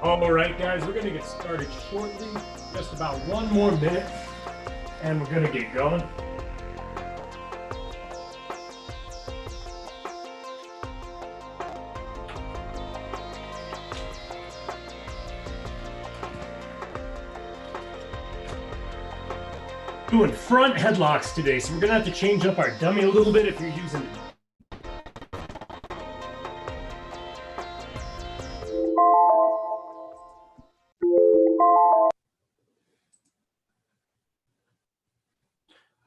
All right, guys, we're going to get started shortly. Just about one more minute, and we're going to get going. Doing front headlocks today, so we're going to have to change up our dummy a little bit if you're using it.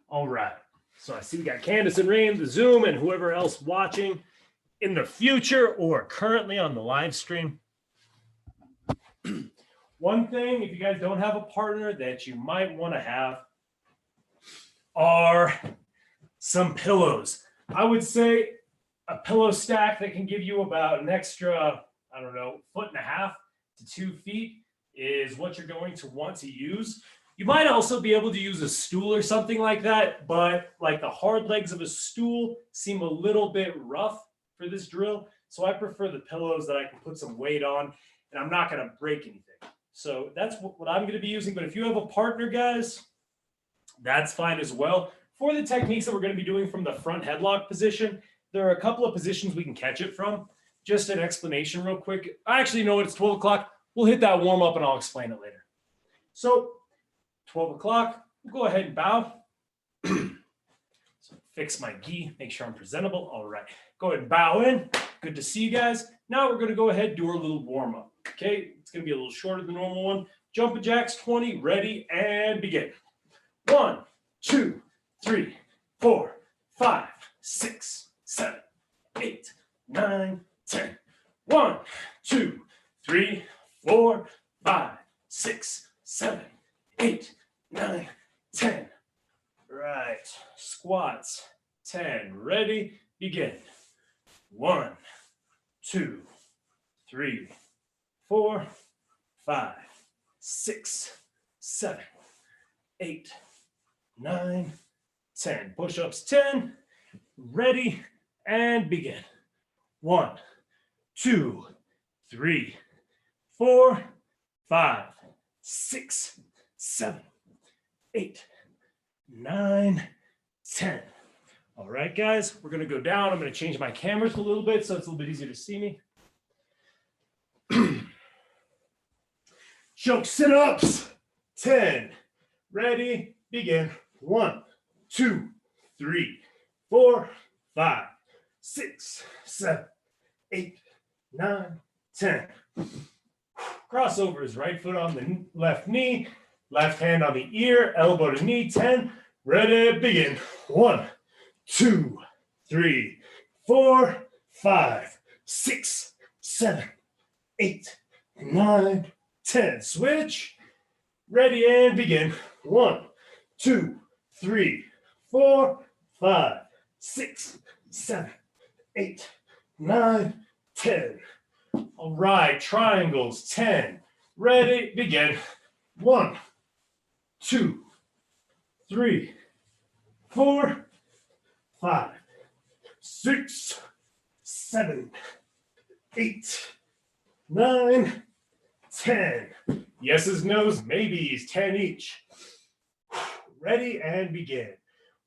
All right, so I see we got Candace and Rain, the Zoom, and whoever else watching in the future or currently on the live stream. One thing, if you guys don't have a partner that you might want to have, are some pillows. I would say a pillow stack that can give you about an extra, I don't know, 1.5 to 2 feet is what you're going to want to use. You might also be able to use a stool or something like that, but like the hard legs of a stool seem a little bit rough for this drill. So I prefer the pillows that I can put some weight on and I'm not going to break anything. So that's what I'm going to be using. But if you have a partner, guys, that's fine as well. For the techniques that we're going to be doing from the front headlock position, there are a couple of positions we can catch it from. Just an explanation real quick. I actually know it's 12 o'clock. We'll hit that warm up and I'll explain it later. So 12 o'clock, we'll go ahead and bow. So fix my gi, make sure I'm presentable. All right, go ahead and bow in. Good to see you guys. Now we're going to go ahead and do our little warm up. Okay, it's going to be a little shorter than the normal one. Jumping jacks, 20, ready, and begin. 1, 2, 3, 4, 5, 6, 7, 8, 9, 10. 1, 2, 3, 4, 5, 6, 7, 8, 9, 10. Right. Squats. 10. Ready? Begin. 1, 2, 3, 4, 5, 6, 7, 8, 9, 10. Push-ups. 10. Ready? And begin. 1, 2, 3, 4, 5, 6, 7, 8, 9, 10. All right, guys, we're going to go down. I'm going to change my cameras a little bit so it's a little bit easier to see me. Choke sit-ups. 10. Ready, begin. 1, 2, 3, 4, 5, 6, 7, 8, 9, 10. Crossovers, right foot on the left knee, left hand on the ear, elbow to knee, 10. Ready, begin. 1, 2, 3, 4, 5, 6, 7, 8, 9, 10. Switch. Ready and begin. 1, 2, 3, 4, 5, 6, 7, 8, 9, 10. All right, triangles, 10. Ready, begin. 1, 2, 3, 4, 5, 6, 7, 8, 9, 10. Yeses, nos, maybes, 10 each. Ready and begin.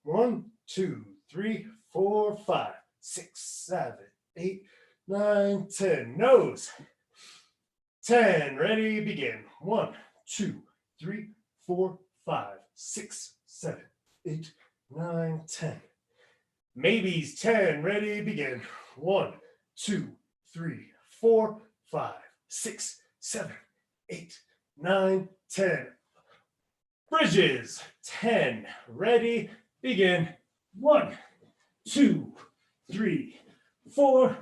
1, 2, 3, 4, 5, 6, 7, 8, 9, 10. Nose. 10. Ready, begin. 1, 2, 3, 4, 5, 6, 7, 8, 9, 10. Maybes. 10. Ready, begin. 1, 2, 3, 4, 5, 6, 7, 8, 9, 10. Bridges. 10. Ready, begin. 1, 2, 3, 4,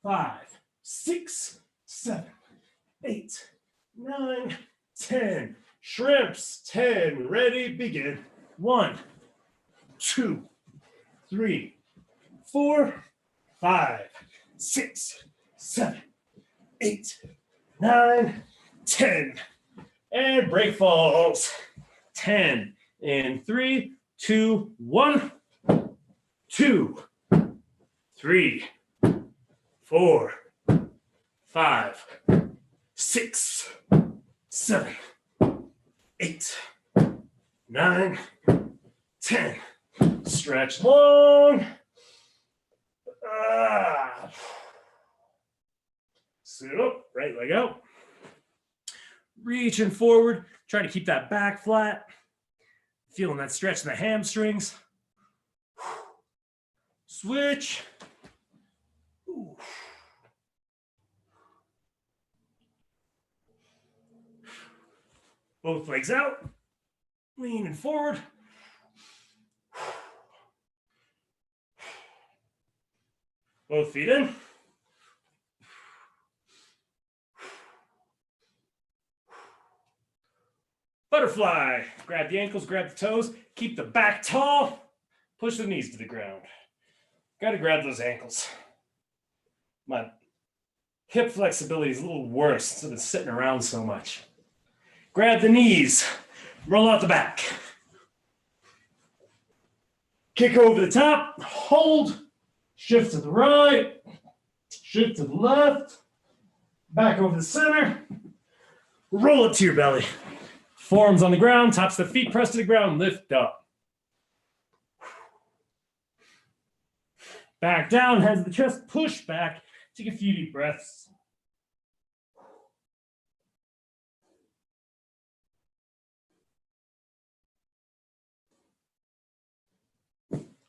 5, 6, 7, 8, 9, 10. Shrimps. 10. Ready, begin. 1, 2, 3, 4, 5, 6, 7, 8, 9, 10. And break falls. 10 in 3, 2, 1, 2, 3, 4, 5, 6, 7, 8, 9, 10. Stretch long. Sit up, right leg out. Reaching forward, trying to keep that back flat. Feeling that stretch in the hamstrings. Switch. Both legs out. Leaning forward. Both feet in. Butterfly. Grab the ankles, grab the toes. Keep the back tall. Push the knees to the ground. Got to grab those ankles. My hip flexibility is a little worse instead of sitting around so much. Grab the knees. Roll out the back. Kick over the top. Hold. Shift to the right. Shift to the left. Back over the center. Roll it to your belly. Forearms on the ground. Tops of the feet pressed to the ground. Lift up. Back down. Head to the chest. Push back. Take a few deep breaths.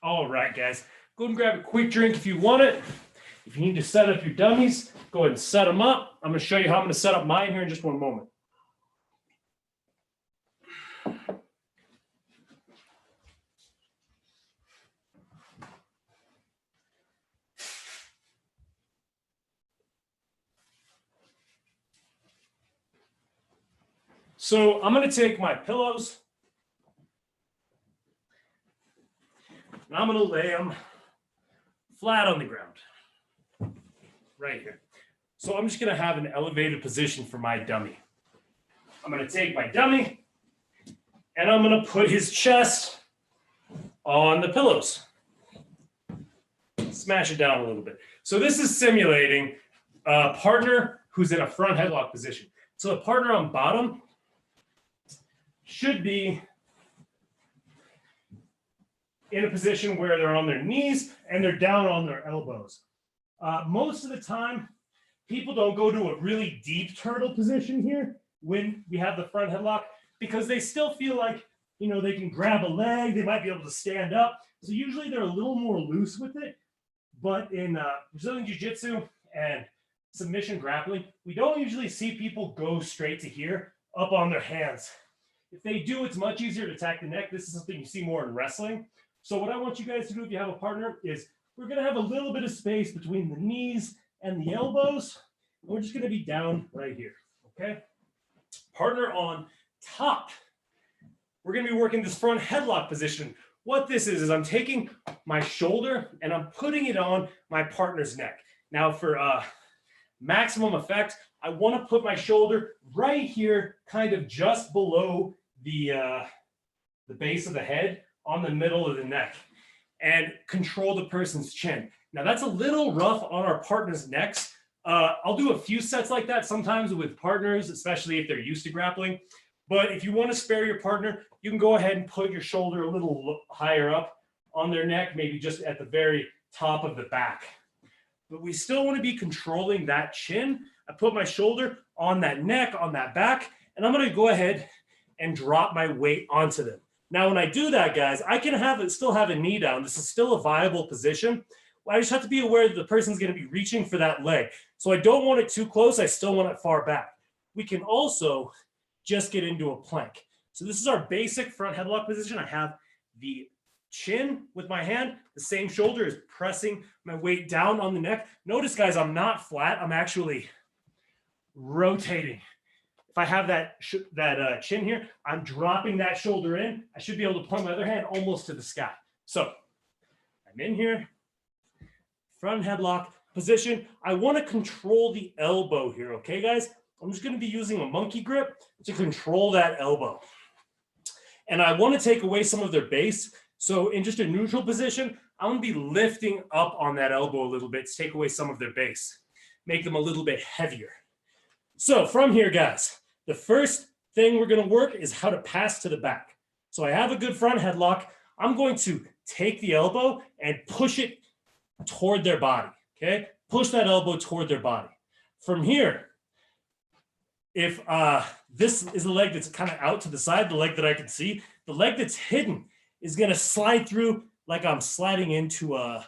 All right, guys. Go ahead and grab a quick drink if you want it. If you need to set up your dummies, go ahead and set them up. I'm going to show you how I'm going to set up mine here in just one moment. So I'm going to take my pillows and I'm going to lay them flat on the ground right here. So I'm just going to have an elevated position for my dummy. I'm going to take my dummy and I'm going to put his chest on the pillows. Smash it down a little bit. So this is simulating a partner who's in a front headlock position. So the partner on bottom should be in a position where they're on their knees and they're down on their elbows. Most of the time, people don't go to a really deep turtle position here when we have the front headlock because they still feel like, you know, they can grab a leg, they might be able to stand up. So usually they're a little more loose with it. But in Brazilian Jiu-Jitsu and submission grappling, we don't usually see people go straight to here up on their hands. If they do, it's much easier to attack the neck. This is something you see more in wrestling. So what I want you guys to do if you have a partner is we're going to have a little bit of space between the knees and the elbows. And we're just going to be down right here, okay? Partner on top. We're going to be working this front headlock position. What this is I'm taking my shoulder and I'm putting it on my partner's neck. Now for maximum effect, I want to put my shoulder right here, kind of just below the base of the head on the middle of the neck and control the person's chin. Now that's a little rough on our partner's necks. I'll do a few sets like that sometimes with partners, especially if they're used to grappling. But if you want to spare your partner, you can go ahead and put your shoulder a little higher up on their neck, maybe just at the very top of the back. But we still want to be controlling that chin. I put my shoulder on that neck, on that back, and I'm going to go ahead and drop my weight onto them. Now, when I do that, guys, I can still have a knee down. This is still a viable position. I just have to be aware that the person's going to be reaching for that leg. So I don't want it too close. I still want it far back. We can also just get into a plank. So this is our basic front headlock position. I have the chin with my hand. The same shoulder is pressing my weight down on the neck. Notice, guys, I'm not flat. I'm actually rotating. If I have that chin here, I'm dropping that shoulder in. I should be able to point my other hand almost to the sky. So I'm in here, front headlock position. I want to control the elbow here, okay, guys? I'm just going to be using a monkey grip to control that elbow. And I want to take away some of their base. So in just a neutral position, I'm going to be lifting up on that elbow a little bit to take away some of their base, make them a little bit heavier. So from here, guys, the first thing we're going to work is how to pass to the back. So I have a good front headlock. I'm going to take the elbow and push it toward their body, okay? Push that elbow toward their body. From here, if this is the leg that's kind of out to the side, the leg that I can see, the leg that's hidden is going to slide through like I'm sliding into a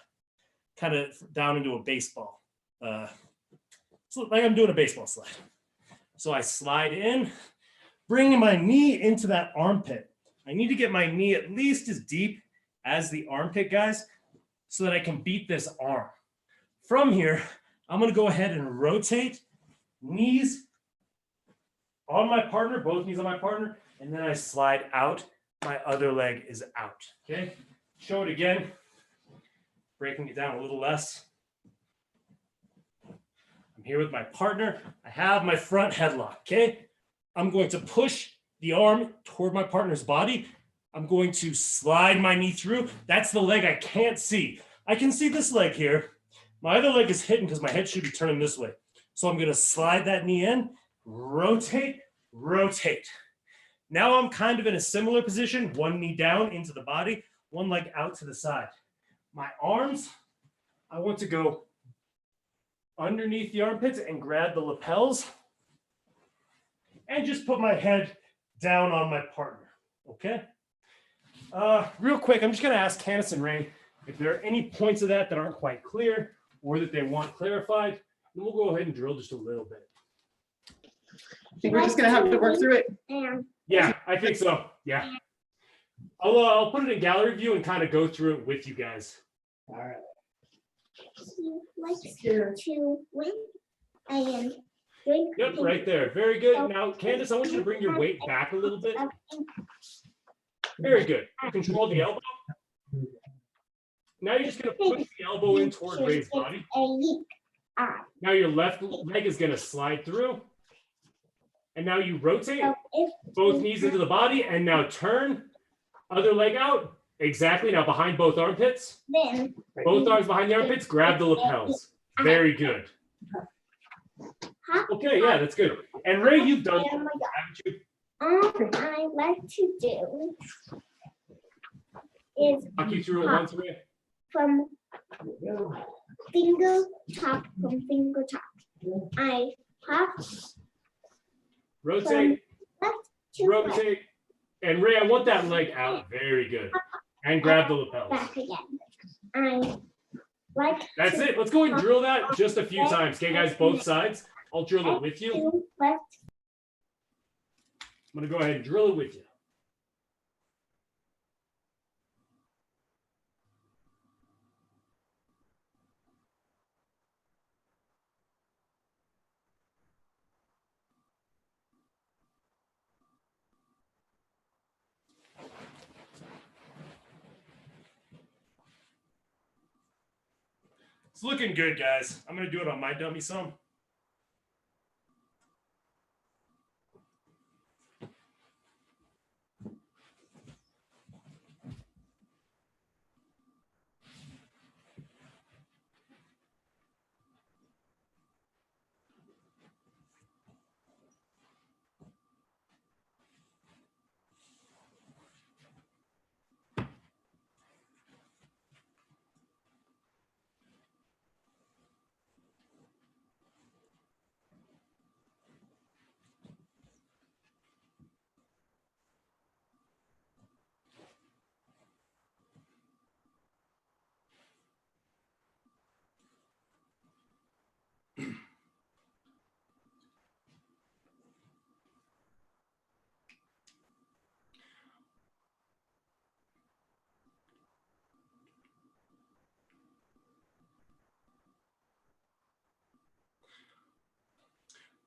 kind of down into a baseball. So like I'm doing a baseball slide. So I slide in, bringing my knee into that armpit. I need to get my knee at least as deep as the armpit, guys, so that I can beat this arm. From here, I'm going to go ahead and rotate knees on my partner, both knees on my partner, and then I slide out. My other leg is out, okay? Show it again, breaking it down a little less. I'm here with my partner. I have my front headlock, okay? I'm going to push the arm toward my partner's body. I'm going to slide my knee through. That's the leg I can't see. I can see this leg here. My other leg is hidden because my head should be turning this way. So I'm going to slide that knee in, rotate, rotate. Now I'm kind of in a similar position, one knee down into the body, one leg out to the side. My arms, I want to go underneath the armpits and grab the lapels and just put my head down on my partner, okay? Real quick, I'm just gonna ask Candace and Ray if there are any points of that aren't quite clear or that they want clarified, then we'll go ahead and drill just a little bit. I think we're just gonna have to work through it. Yeah, I think so, yeah. I'll put it in gallery view and kind of go through it with you guys. All right. He likes to win and drink. Yep, right there. Very good. Now, Candace, I want you to bring your weight back a little bit. Very good. Control the elbow. Now you're just going to push the elbow in toward Ray's body. Now your left leg is going to slide through. And now you rotate both knees into the body and now turn. Other leg out. Exactly. Now behind both armpits. Both arms behind the armpits. Grab the lapels. Very good. Okay, yeah, that's good. And Ray, you've done that, haven't you? I like to do is Walk you through it once, Ray. from finger top, I hop Rotate, left to rotate. And Ray, I want that leg out. Very good. And grab the lapels. back again. I like That's it. Let's go and drill that just a few times. Okay, guys, both sides. I'll drill it with you. to left. I'm going to go ahead and drill it with you. It's looking good, guys. I'm going to do it on my dummy some.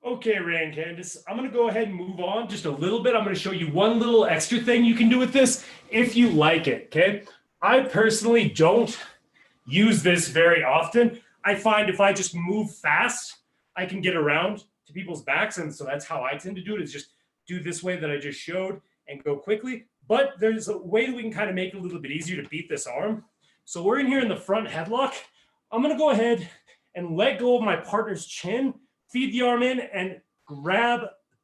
Okay, Ray and Candace, I'm going to go ahead and move on just a little bit. I'm going to show you one little extra thing you can do with this if you like it, okay? I personally don't use this very often. I find if I just move fast, I can get around to people's backs, and so that's how I tend to do it, is just do this way that I just showed and go quickly. But there's a way that we can kind of make it a little bit easier to beat this arm. So we're in here in the front headlock. I'm going to go ahead and let go of my partner's chin, feed the arm in, and grab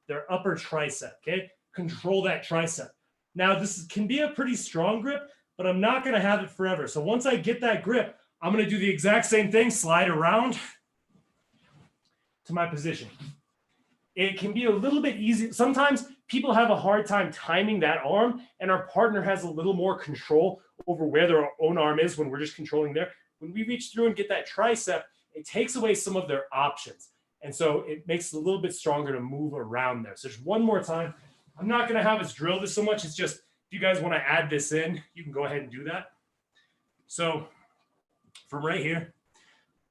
their upper tricep, okay? Control that tricep. Now, this can be a pretty strong grip, but I'm not going to have it forever. So once I get that grip, I'm going to do the exact same thing, slide around to my position. It can be a little bit easy. Sometimes people have a hard time timing that arm, and our partner has a little more control over where their own arm is when we're just controlling there. When we reach through and get that tricep, it takes away some of their options. And so it makes it a little bit stronger to move around there. So just one more time. I'm not going to have us drill this so much. It's just, if you guys want to add this in, you can go ahead and do that. So from right here,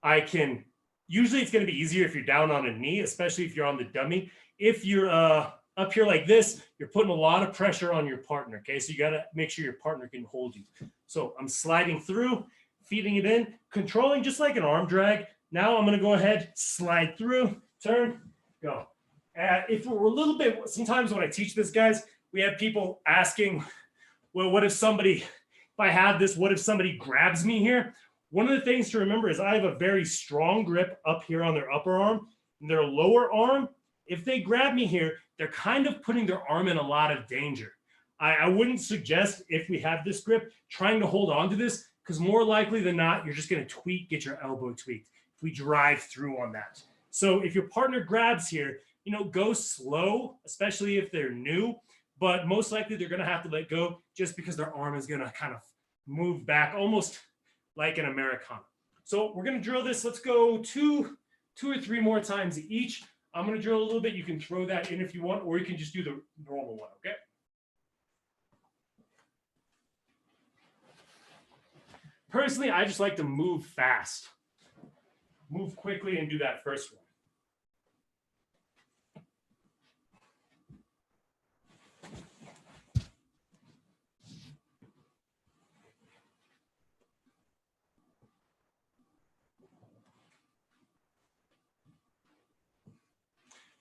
I can, usually it's going to be easier if you're down on a knee, especially if you're on the dummy. If you're up here like this, you're putting a lot of pressure on your partner, okay? So you got to make sure your partner can hold you. So I'm sliding through, feeding it in, controlling just like an arm drag. Now I'm going to go ahead, slide through, turn, go. If we're a little bit, sometimes when I teach this, guys, we have people asking, well, what if somebody, if I have this, what if somebody grabs me here? One of the things to remember is I have a very strong grip up here on their upper arm, and their lower arm. If they grab me here, they're kind of putting their arm in a lot of danger. I wouldn't suggest, if we have this grip, trying to hold on to this, because more likely than not, you're just going to get your elbow tweaked if we drive through on that. So if your partner grabs here, go slow, especially if they're new, but most likely they're going to have to let go just because their arm is going to kind of move back almost like an Americana. So we're going to drill this. Let's go two or three more times each. I'm going to drill a little bit. You can throw that in if you want, or you can just do the normal one, okay? Personally, I just like to move fast. Move quickly and do that first one.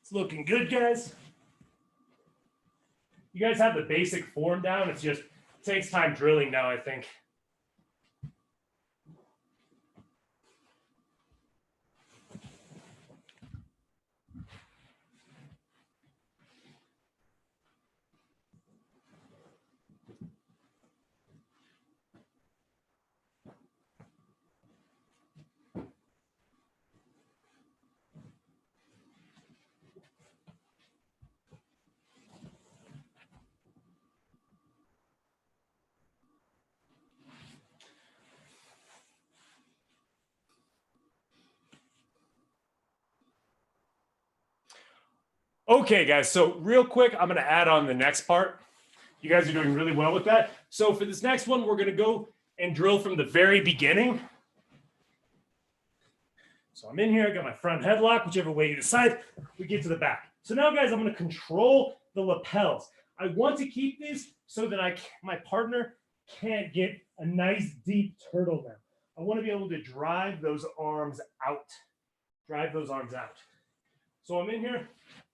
It's looking good, guys. You guys have the basic form down. It takes time drilling now, I think. Okay, guys, so real quick, I'm going to add on the next part. You guys are doing really well with that. So for this next one, we're going to go and drill from the very beginning. So I'm in here, I got my front headlock, whichever way you decide, we get to the back. So now, guys, I'm going to control the lapels. I want to keep these so that my partner can't get a nice deep turtle down. I want to be able to drive those arms out. Drive those arms out. So I'm in here.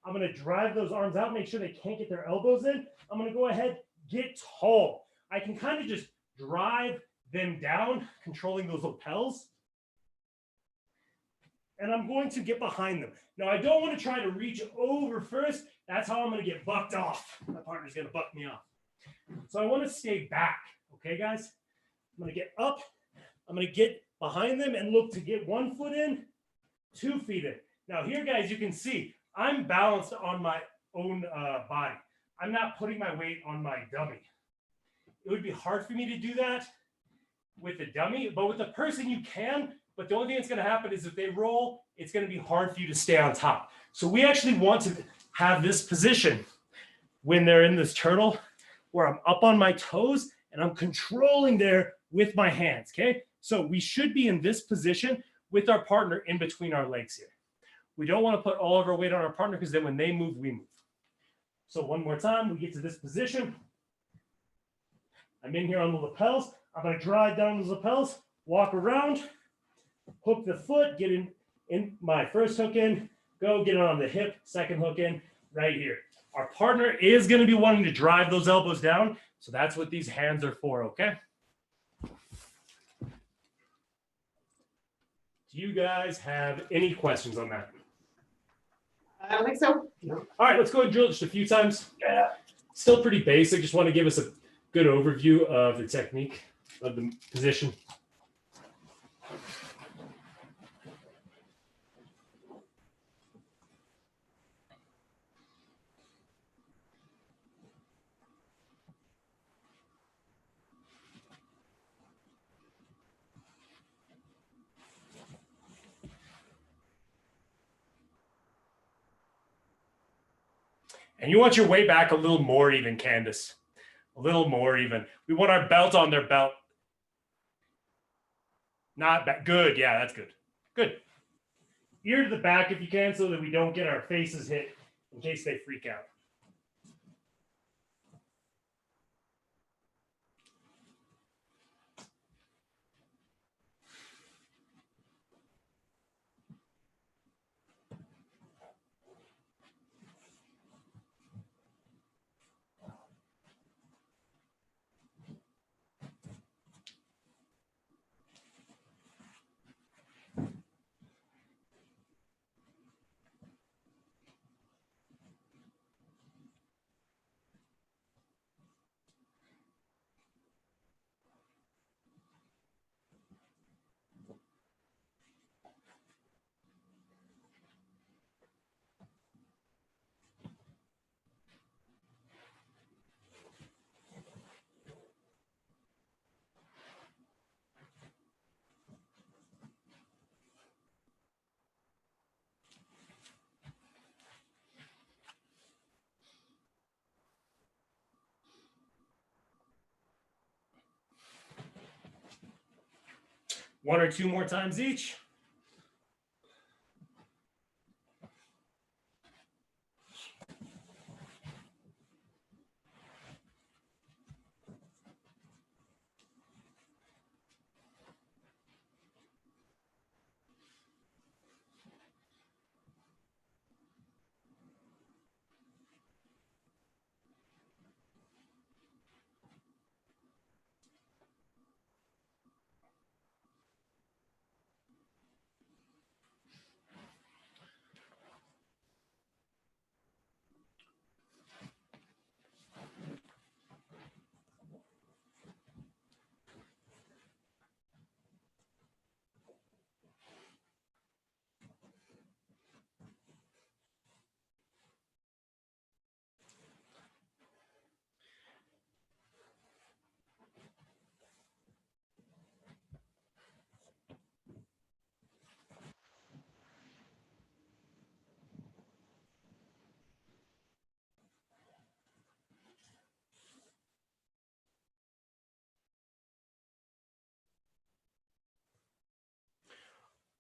I'm going to drive those arms out, make sure they can't get their elbows in. I'm going to go ahead, get tall. I can kind of just drive them down, controlling those lapels. And I'm going to get behind them. Now, I don't want to try to reach over first. That's how I'm going to get bucked off. My partner's going to buck me off. So I want to stay back. Okay, guys? I'm going to get up. I'm going to get behind them and look to get 1 foot in, 2 feet in. Now, here, guys, you can see I'm balanced on my own body. I'm not putting my weight on my dummy. It would be hard for me to do that with the dummy, but with a person you can. But the only thing that's going to happen is if they roll, it's going to be hard for you to stay on top. So we actually want to have this position when they're in this turtle where I'm up on my toes and I'm controlling there with my hands, okay? So we should be in this position with our partner in between our legs here. We don't want to put all of our weight on our partner because then when they move, we move. So one more time, we get to this position. I'm in here on the lapels. I'm going to drive down those lapels, walk around, hook the foot, get in my first hook in, go get it on the hip, second hook in, right here. Our partner is going to be wanting to drive those elbows down, so that's what these hands are for, okay? Do you guys have any questions on that? I don't think so. No. All right, let's go and drill it just a few times. Yeah. Still pretty basic. Just want to give us a good overview of the technique of the position. And you want your weight back a little more even, Candace. A little more even. We want our belt on their belt. Not bad. Good. Yeah, that's good. Good. Ear to the back if you can so that we don't get our faces hit in case they freak out. One or two more times each.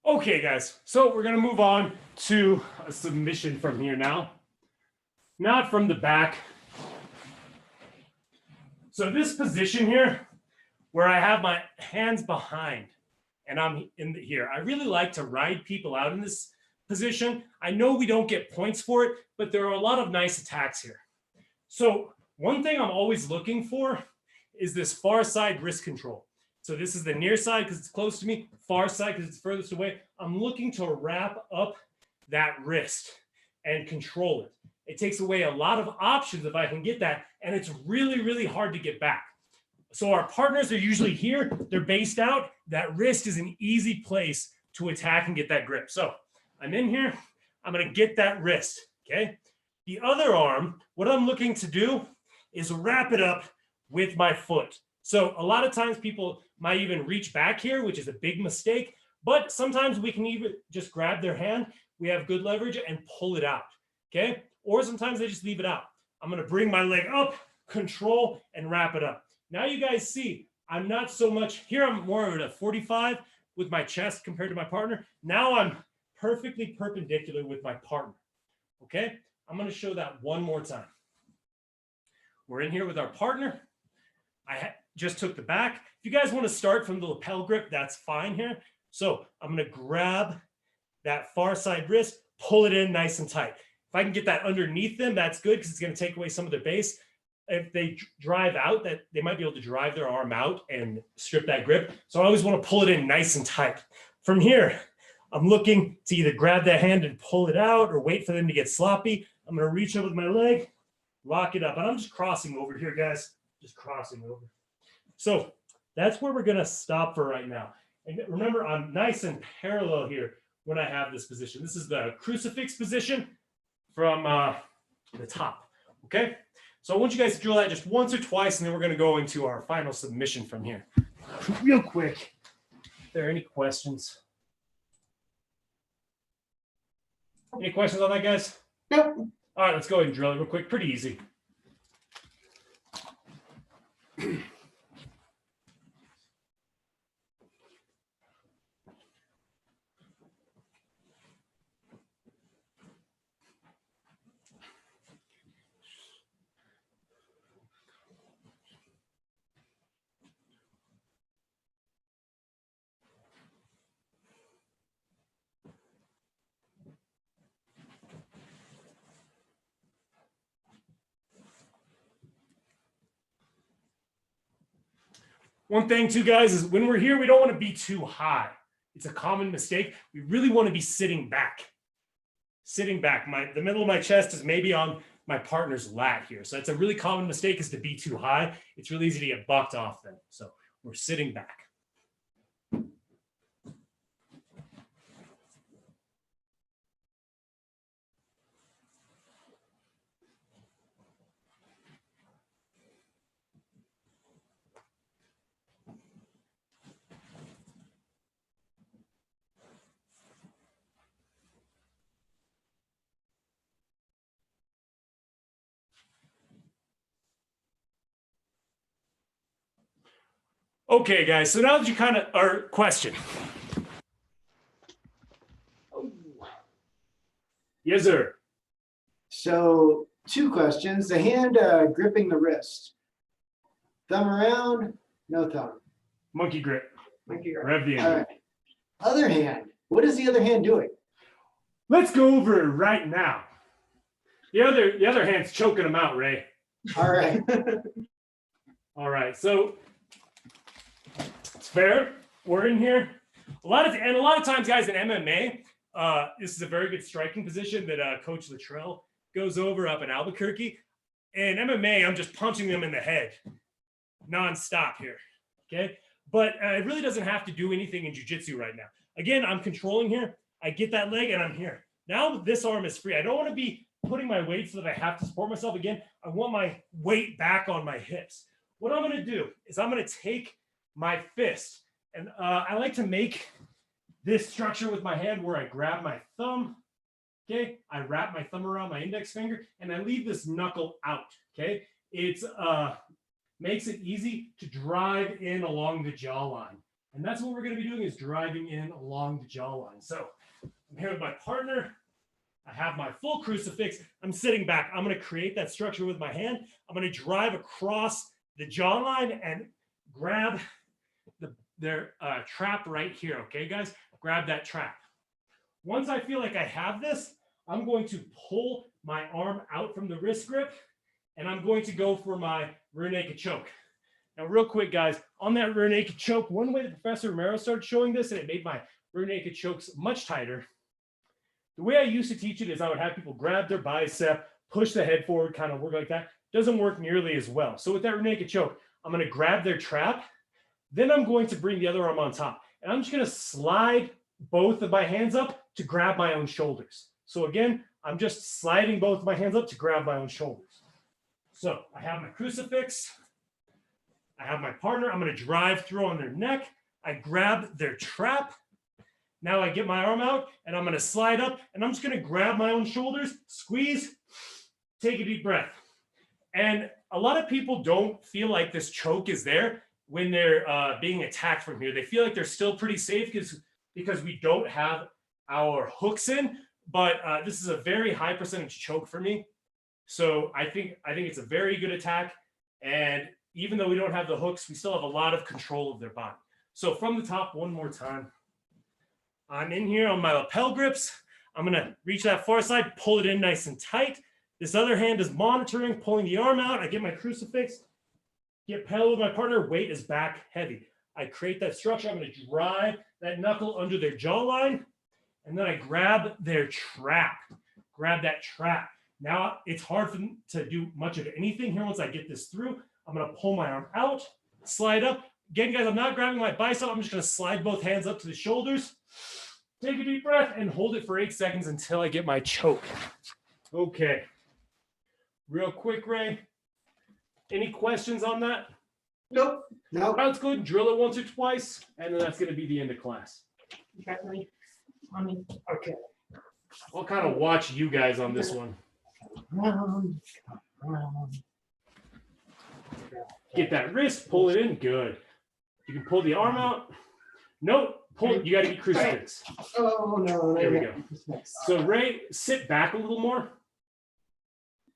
Okay, guys, so we're going to move on to a submission from here now. Not from the back. So this position here, where I have my hands behind and I'm in here, I really like to ride people out in this position. I know we don't get points for it, but there are a lot of nice attacks here. So one thing I'm always looking for is this far side wrist control. So this is the near side because it's close to me, far side because it's furthest away. I'm looking to wrap up that wrist and control it. It takes away a lot of options if I can get that, and it's really, really hard to get back. So our partners are usually here, they're based out. That wrist is an easy place to attack and get that grip. So I'm in here, I'm gonna get that wrist, okay? The other arm, what I'm looking to do is wrap it up with my foot. So a lot of times people might even reach back here, which is a big mistake, but sometimes we can even just grab their hand, we have good leverage, and pull it out, okay? Or sometimes they just leave it out. I'm gonna bring my leg up, control, and wrap it up. Now you guys see, I'm not so much, here I'm more at a 45 with my chest compared to my partner. Now I'm perfectly perpendicular with my partner, okay? I'm gonna show that one more time. We're in here with our partner. I just took the back. If you guys wanna start from the lapel grip, that's fine here. So I'm gonna grab that far side wrist, pull it in nice and tight. If I can get that underneath them, that's good because it's gonna take away some of their base. If they drive out, that they might be able to drive their arm out and strip that grip. So I always wanna pull it in nice and tight. From here, I'm looking to either grab that hand and pull it out or wait for them to get sloppy. I'm going to reach up with my leg, lock it up. And I'm just crossing over here, guys. Just crossing over. So that's where we're going to stop for right now. And remember, I'm nice and parallel here when I have this position. This is the crucifix position from the top. Okay? So I want you guys to drill that just once or twice, and then we're going to go into our final submission from here. Real quick, if there are any questions? Any questions on that, guys? Nope. All right, let's go ahead and drill it real quick. Pretty easy. One thing too, guys, is when we're here, we don't want to be too high. It's a common mistake. We really want to be sitting back. Sitting back. The middle of my chest is maybe on my partner's lat here. So that's a really common mistake, is to be too high. It's really easy to get bucked off then. So we're sitting back. Okay, guys, so now that you kind of are, question. Yes, sir. So 2 questions. The hand gripping the wrist. Thumb around, no thumb. Monkey grip. Monkey grip. Rev the All engine. right. Other hand. What is the other hand doing? Let's go over it right now. The other hand's choking him out, Ray. All right. All right, so it's fair. We're in here. A lot of times, guys, in MMA, this is a very good striking position that Coach Luttrell goes over up in Albuquerque. In MMA, I'm just punching them in the head nonstop here. Okay, but it really doesn't have to do anything in jiu-jitsu right now. Again, I'm controlling here. I get that leg and I'm here. Now this arm is free. I don't want to be putting my weight so that I have to support myself again. I want my weight back on my hips. What I'm going to do is I'm going to take my fist, and I like to make this structure with my hand where I grab my thumb. Okay, I wrap my thumb around my index finger and I leave this knuckle out. Okay, it's makes it easy to drive in along the jawline, and that's what we're going to be doing, is driving in along the jawline. So I'm here with my partner. I have my full crucifix. I'm sitting back. I'm going to create that structure with my hand. I'm going to drive across the jawline and grab their trap right here. Okay, guys, grab that trap. Once I feel like I have this, I'm going to pull my arm out from the wrist grip, and I'm going to go for my rear naked choke. Now, real quick, guys, on that rear naked choke, one way that Professor Romero started showing this, and it made my rear naked chokes much tighter. The way I used to teach it is I would have people grab their bicep, push the head forward, kind of work like that. Doesn't work nearly as well. So with that rear naked choke, I'm going to grab their trap. Then I'm going to bring the other arm on top. And I'm just going to slide both of my hands up to grab my own shoulders. So again, I'm just sliding both of my hands up to grab my own shoulders. So I have my crucifix. I have my partner. I'm going to drive through on their neck. I grab their trap. Now I get my arm out and I'm going to slide up and I'm just going to grab my own shoulders, squeeze, take a deep breath. And a lot of people don't feel like this choke is there when they're being attacked from here. They feel like they're still pretty safe because we don't have our hooks in, but this is a very high percentage choke for me. So I think it's a very good attack. And even though we don't have the hooks, we still have a lot of control of their body. So from the top, one more time. I'm in here on my lapel grips. I'm going to reach that far side, pull it in nice and tight. This other hand is monitoring, pulling the arm out. I get my crucifix, get parallel with my partner, weight is back heavy. I create that structure. I'm going to drive that knuckle under their jawline. and then I grab their trap. Grab that trap. Now it's hard for them to do much of anything here once I get this through. I'm going to pull my arm out, slide up. Again, guys, I'm not grabbing my bicep. I'm just going to slide both hands up to the shoulders. Take a deep breath and hold it for 8 seconds until I get my choke. Okay. Real quick, Ray. Any questions on that? Nope. No, That's good. Drill it once or twice, and then that's going to be the end of class. Okay. okay. I'll kind of watch you guys on this one. Round. Get that wrist, pull it in. Good. You can pull the arm out. Nope. Pull. You got to get crucifix. Oh, no. There we go. So Ray, sit back a little more.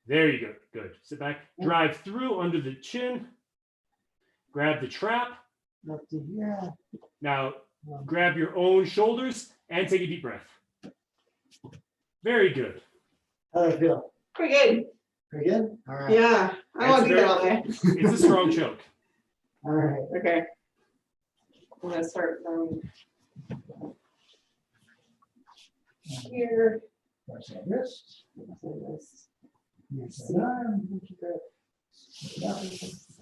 There you go. Good. Sit back. Drive through under the chin. Grab the trap. Up to here. Now grab your own shoulders and take a deep breath. Very good. How do I feel? Pretty good. Pretty good? All right. Yeah. I want to do that all day. It's a strong choke. All right. Okay. I'm going to start here. Watch that wrist. This. Here's the arm.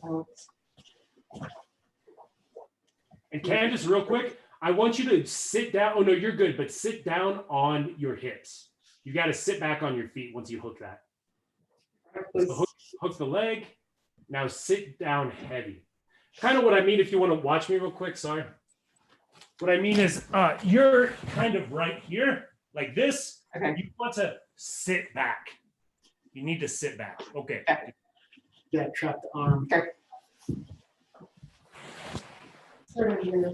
Out. And Candace, real quick, I want you to sit down. Oh, no, you're good, but sit down on your hips. You got to sit back on your feet once you hook that. So hook the leg. Now sit down heavy. Kind of what I mean, if you want to watch me real quick, sorry. What I mean is you're kind of right here, like this. Okay. You want to sit back. You need to sit back. Okay. Yeah, trap the arm. Okay. Start here.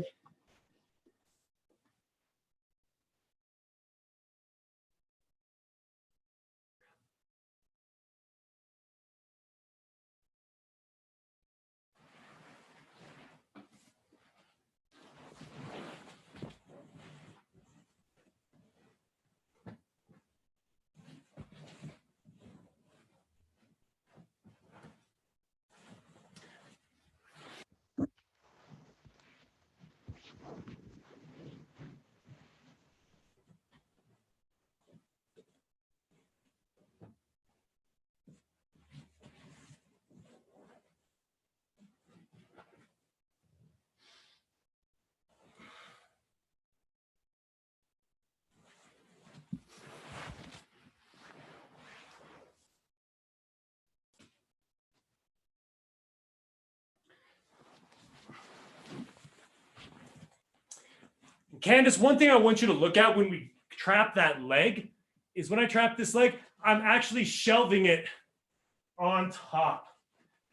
Candace, one thing I want you to look at when we trap that leg is when I trap this leg, I'm actually shelving it on top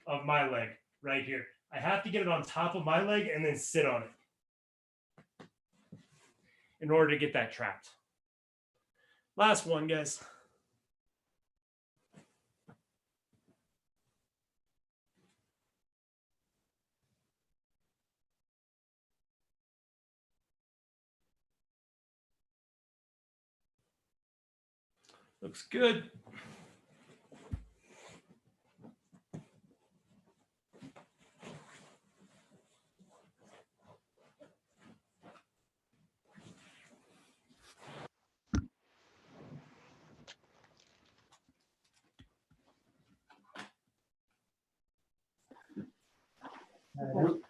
of my leg right here. I have to get it on top of my leg and then sit on it in order to get that trapped. Last one, guys. Looks good.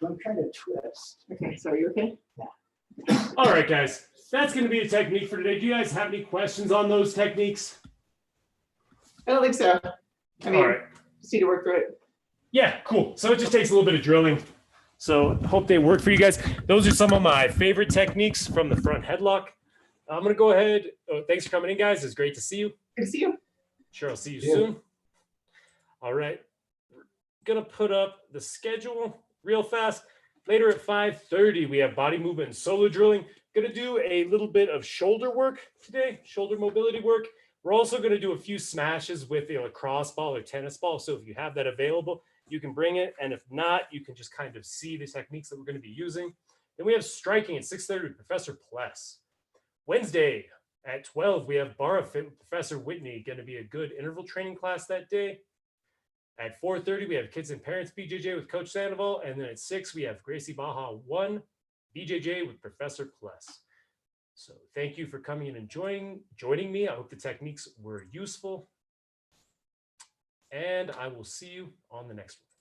Don't try to twist. Okay, so are you okay? All right, guys. That's going to be a technique for today. Do you guys have any questions on those techniques? I don't think so. I mean, All right. just need to work through it. Yeah, cool. So it just takes a little bit of drilling. So hope they work for you guys. Those are some of my favorite techniques from the front headlock. I'm going to go ahead. Oh, thanks for coming in, guys. It's great to see you. Good to see you. Sure, I'll see you Yeah. soon. All right. Going to put up the schedule real fast. Later at 5:30, we have body movement and solo drilling. Going to do a little bit of shoulder work today, shoulder mobility work. We're also going to do a few smashes with a lacrosse ball or tennis ball. So if you have that available, you can bring it. And if not, you can just kind of see the techniques that we're going to be using. Then we have striking at 6:30 with Professor Pless. Wednesday at 12, we have Bar Fit with Professor Whitney. Going to be a good interval training class that day. At 4:30, we have Kids and Parents BJJ with Coach Sandoval. And then at 6, we have Gracie Baja 1 BJJ with Professor Pless. So thank you for coming and joining me. I hope the techniques were useful. And I will see you on the next one.